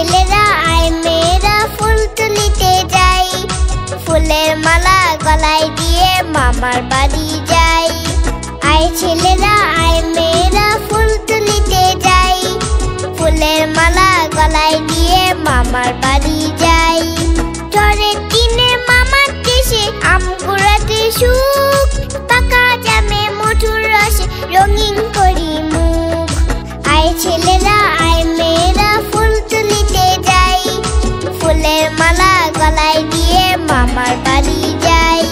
ছেলেরা আয় মেয়েরা ফুল তুলিতে যাই, ফুলের মালা গলায় দিয়ে মামার বাড়ি যাই। আয় ছেলেরা আয় মেয়েরা ফুল তুলিতে যাই, ফুলের মালা গলায় দিয়ে মামার বাড়ি যাই। ঝড়ের দিনে মামার দেশে আম কুড়াতে সুখ, পাকা জামে মধুর রসে রঙিন করি মুখ। আয় ছেলেরা আয় মেয়েরা ফুল তুলিতে যাই, ফুলের মালা গলায় দিয়ে মামার বাড়ি যাই।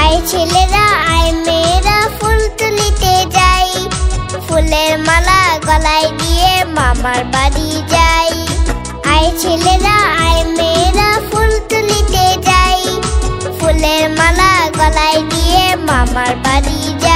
আয় ছেলেরা আয় মেয়েরা ফুল তুলিতে যাই, ফুলের মালা গলায় দিয়ে মামার বাড়ি যাই। আয় ছেলেরা আয় মেয়েরা ফুল তুলিতে যাই, ফুলের মালা গলায় দিয়ে মামার বাড়ি যাই।